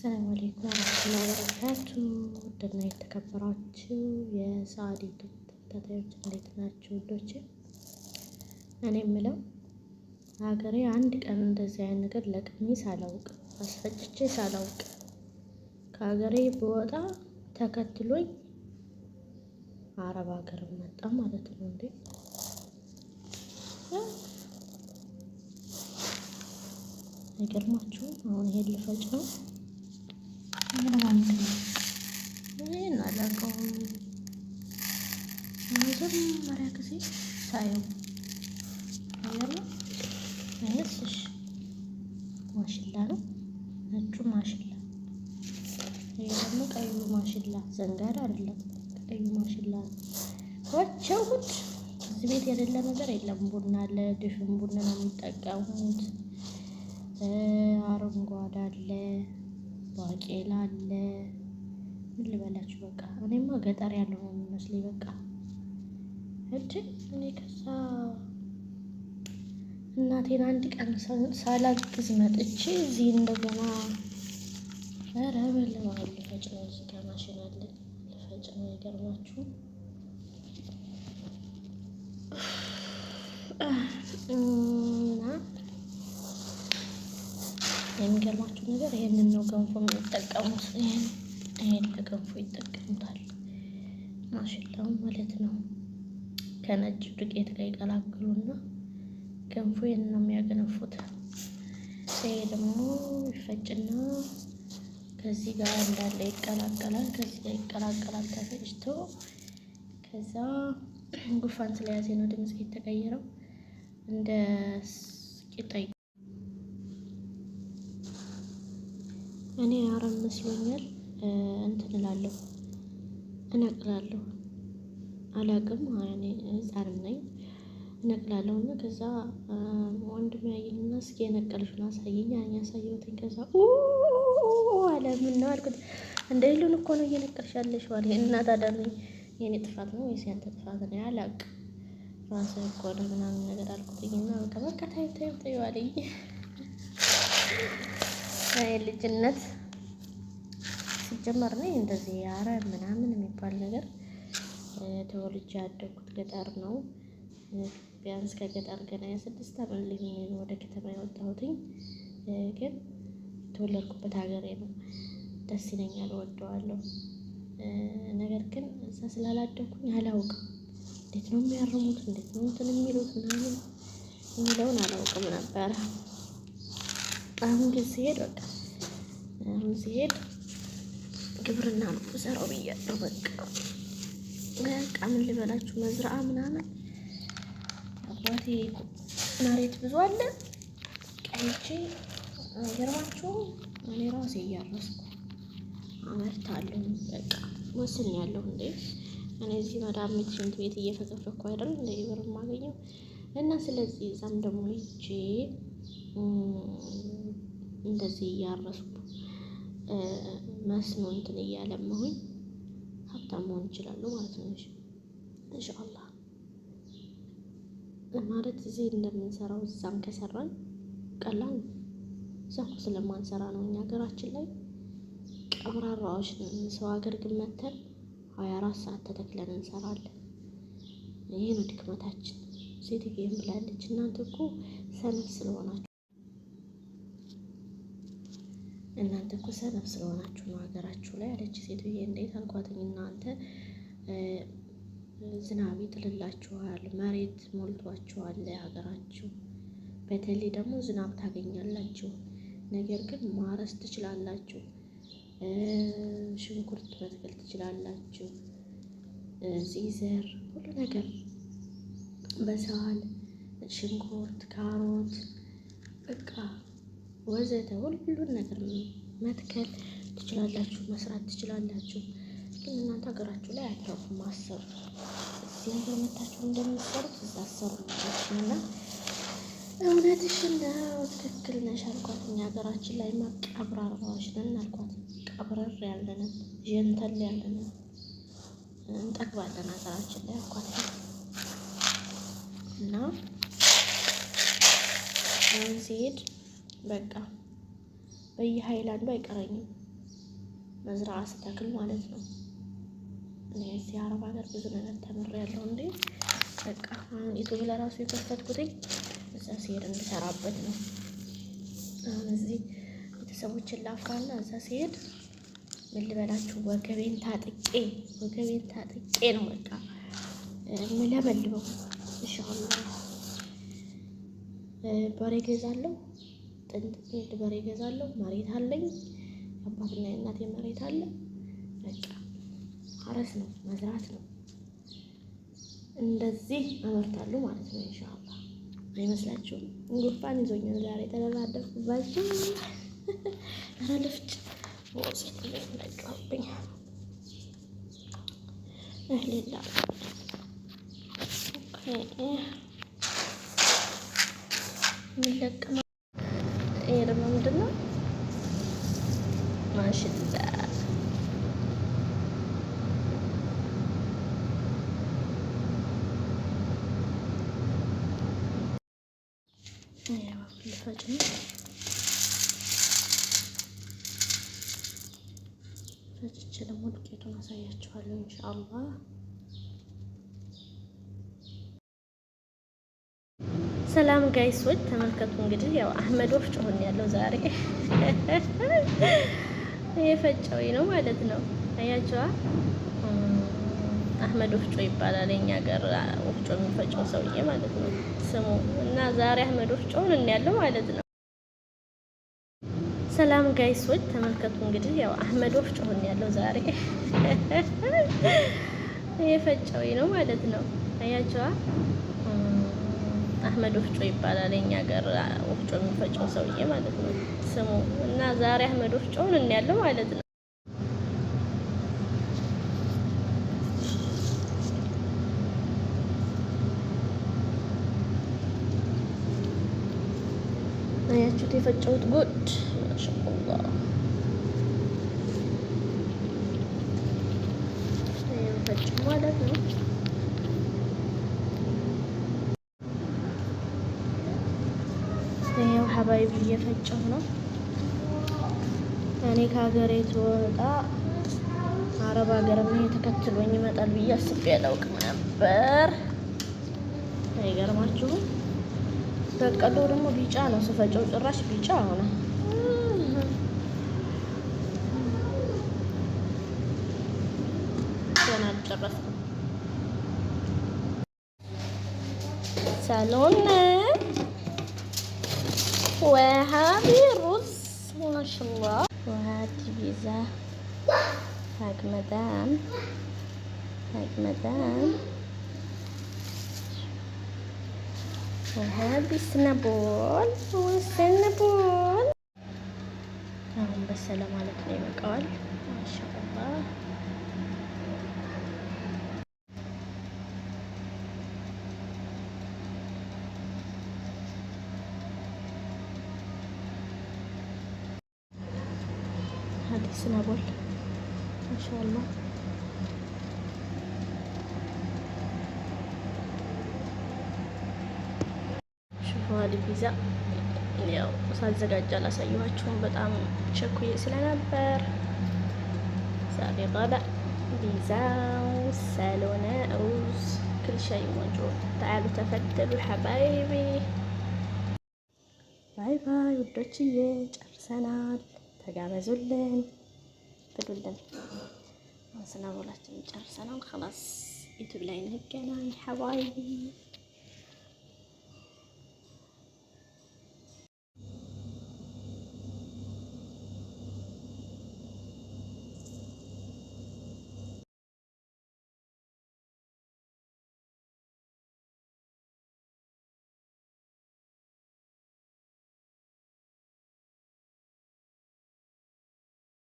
ሰላም አለይኩም ወራህመቱላሂ ወበረካቱ። ውድና የተከበራችሁ የሰዓዲቱ ተከታታዮች እንዴት ናችሁ? ውዶቼ እኔ የምለው ሀገሬ አንድ ቀን እንደዚህ አይነት ነገር ለቅሜ ሳላውቅ አስፈጭቼ ሳላውቅ ከሀገሬ ብወጣ ተከትሎኝ አረብ ሀገር መጣ ማለት ነው እንዴ! አይገርማችሁም? አሁን ይሄን ልፈጭ ነው። ይሄን አላውቀውም። መጀመሪያ ጊዜ ሳየው አይደለም። ይሄስ ማሽላ ነው፣ ነጩ ማሽላ። ይሄ ደግሞ ቀዩ ማሽላ፣ ዘንጋዳ አይደለም፣ ቀዩ ማሽላ ነው። ወቸው ጉድ! እዚህ ቤት የሌለ ነገር የለም። ቡና አለ፣ ድፍን ቡና ነው የሚጠቀሙት። አረንጓዴ አለ፣ ባቄላ አለ። ምን ልበላችሁ፣ በቃ እኔማ ገጠር ያለው ነው የሚመስለኝ። በቃ እኔ ከዛ እናቴን አንድ ቀን ሳላግዝ መጥቼ እዚህ እንደገና ኧረ በለዋል። ልፈጭ ነው፣ እዚህ ጋር ማሽን አለ፣ ልፈጭ ነው። ይገርማችሁ እና የሚገርማችሁ ነገር ይሄንን ነው ገንፎ የሚጠቀሙት። ይሄን ለገንፎ ይጠቀሙታል፣ ማሽላው ማለት ነው። ከነጭ ዱቄት ጋር ይቀላቅሉና ገንፎ ይሄን ነው የሚያገነፉት። ይሄ ደግሞ ይፈጭና ከዚህ ጋር እንዳለ ይቀላቀላል፣ ከዚህ ጋር ይቀላቀላል ተፈጭቶ። ከዛ ጉፋን ስለያዘ ነው ድምጽ የተቀየረው። እንደ ቂጣ እኔ አረም መስሎኛል። እንትን እላለሁ፣ እነቅላለሁ። አላውቅም፣ እኔ ህፃን ነኝ። እነቅላለሁ እና ከዛ ወንድም ያየኝና እስኪ የነቀልሽውን አሳየኝ አለኝ። አሳየሁትኝ። ከዛ አለ ምን ነው አልኩት። እንደ ሌሉን እኮ ነው እየነቀልሽ ያለሽው አለኝ። እና ታዲያ የኔ ጥፋት ነው ወይስ ያንተ ጥፋት ነው? አላውቅም፣ ራስህ እኮ ነው ምናምን ነገር አልኩትኝ። እና በቃ ታዩ አለኝ። ልጅነት ሲጀመር ነው እንደዚህ አረብ ምናምን የሚባል ነገር። ተወልጄ ያደግኩት ገጠር ነው። ቢያንስ ከገጠር ገና የ6 ዓመት ልጅ ወደ ከተማ የወጣሁትኝ። ግን የተወለድኩበት ሀገሬ ነው። ደስ ይለኛል፣ እወደዋለሁ። ነገር ግን እዛ ስላላደግኩኝ አላውቅም። እንዴት ነው የሚያርሙት፣ እንዴት ነው እንትን የሚሉት ምናምን የሚለውን አላውቅም ነበረ። አሁን ግን ሲሄድ በቃ ግብርና ነው የምሰራው ብያለሁ። በቃ ምን ልበላችሁ፣ መዝራዓ ምናምን አባቴ መሬት ብዙ አለ። ቀይቼ ገርማችሁ እኔ ራሴ እያረስኩ አመርታለሁ። በቃ ወስኛለሁ። እንዴ እኔ እዚህ መዳም ሽንት ቤት እየፈከፈኩ አይደል እንደ ብር የማገኘው። እና ስለዚህ እዛም ደግሞ ሂጄ እንደዚህ እያረስኩ መስኖ እንትን እያለመሁኝ ሀብታም መሆን እችላለሁ ማለት ነው። ኢንሻአላህ ማለት እዚህ እንደምንሰራው እዛም ከሰራን ቀላል ነው። እዛ እኮ ስለማንሰራ ነው እኛ ሀገራችን ላይ ቀብራራዎች ነን። ሰው ሀገር ግን መተን 24 ሰዓት ተተክለን እንሰራለን። ይሄ ነው ድክመታችን። ሴትዬም ብላለች፣ እናንተ እኮ ሰነፍ ስለሆናችሁ ነው ሀገራችሁ ላይ አለች ሴትዬ። እንዴት አልኳትኝ። እናንተ ዝናብ ይጥልላችኋል፣ መሬት ሞልቷችኋል ሀገራችሁ። በተለይ ደግሞ ዝናብ ታገኛላችሁ። ነገር ግን ማረስ ትችላላችሁ፣ ሽንኩርት መትከል ትችላላችሁ፣ ዘር ሁሉ ነገር በሳል ሽንኩርት፣ ካሮት በቃ ወዘተ ሁሉን ነገር መትከል ትችላላችሁ፣ መስራት ትችላላችሁ። ግን እናንተ ሀገራችሁ ላይ አታውቁም ማሰብ። እዚህ ሀገር መታችሁ እንደምትሰሩት እዛ አሰሩ እና እውነትሽን ነው፣ ትክክል ነሽ አልኳት። እኛ ሀገራችን ላይ ቀብራራዎች ነን አልኳት። ቀብረር ያለንን ጀንተል ያለንን እንጠግባለን ሀገራችን ላይ አልኳት። እና አሁን ሲሄድ በቃ በየሃይላንዱ አይቀረኝም መዝራዓ ስተክል ማለት ነው። እኔ እዚህ አረብ ሀገር ብዙ ነገር ተምሬያለሁ። እንዴ በቃ አሁን ዩቲዩብ ለራሱ የከፈትኩትኝ እዛ ሲሄድ እንድሰራበት ነው። አሁን እዚህ ቤተሰቦችን ላፍራና እዛ ሲሄድ ምን ልበላችሁ ወገቤን ታጥቄ ነው በቃ የምለበልበው። ኢንሻአላህ በሬ ገዛለሁ፣ ጥንት በሬ ገዛለሁ። መሬት አለኝ፣ አባትና እናቴ መሬት አለ። በቃ አረስ ነው መዝራት ነው። እንደዚህ አመርታለሁ ማለት ነው ኢንሻአላህ። አይመስላችሁም? ጉንፋን ይዞኛል ዛሬ ተደራደርኩባችሁ። ኧረ ልፍጭ ወስጥ ለቀውብኝ እህሌላ የሚለቀማ ይሄ ደግሞ ምንድን ነው? ማሽላ ልፈጭ ነው። ፈጭቼ ደግሞ ዱቄቱን አሳያችኋለሁ ኢንሻአላህ። ሰላም ጋይሶች ተመልከቱ። እንግዲህ ያው አህመድ ወፍጮ ሆነ ያለው ዛሬ የፈጨው ነው ማለት ነው። አያችኋ? አህመድ ወፍጮ ይባላል የኛ ሀገር ወፍጮ የሚፈጨው ሰውዬ ማለት ነው ስሙ። እና ዛሬ አህመድ ወፍጮ ሆነ ያለው ማለት ነው። ሰላም ጋይሶች ተመልከቱ። እንግዲህ ያው አህመድ ወፍጮ ሆነ ያለው ዛሬ የፈጨው ነው ማለት ነው። አያችኋ? አህመድ ወፍጮ ይባላል የኛ ሀገር ወፍጮ የሚፈጨው ሰውዬ ማለት ነው ስሙ። እና ዛሬ አህመድ ወፍጮ ሆነ ያለው ማለት ነው። አያችሁት? የፈጨሁት ጉድ ማሻአላህ። ፈጭ ማለት ነው። ይሄው ሀባይቢ እየፈጨሁ ነው። እኔ ከሀገሬ ስወጣ አረብ ሀገር ምን ተከትሎኝ ይመጣል ብዬ አስቤ አላውቅም ነበር። አይገርማችሁም? በቀሎ ደግሞ ቢጫ ነው ስፈጨው፣ ጭራሽ ቢጫ ሆነ። ገና አልጨረስኩም። ሳሎን وهذه رز ما شاء الله، وهذه بيتزا حق مدام وهذه سنابول والسنابول አሁን በሰለ ማለት ነው። ይበቃዋል። ማሻአላህ هذه سنابول ما شاء الله. شوفوا هذه البيتزا ያው ሳዘጋጅ አላሳየኋችሁም በጣም ቸኩዬ ስለነበር። ዛሬ غدا بيتزا سالون رز كل شيء موجود. تعالوا تفضلوا حبايبي. ባይ ባይ ውዶችዬ፣ ጨርሰናል። ተጋበዙልን፣ ብሉልን። ስናቦላችን ጨርሰናል። خلاص ዩቲዩብ ላይ እንገናኝ ሐባይቢ።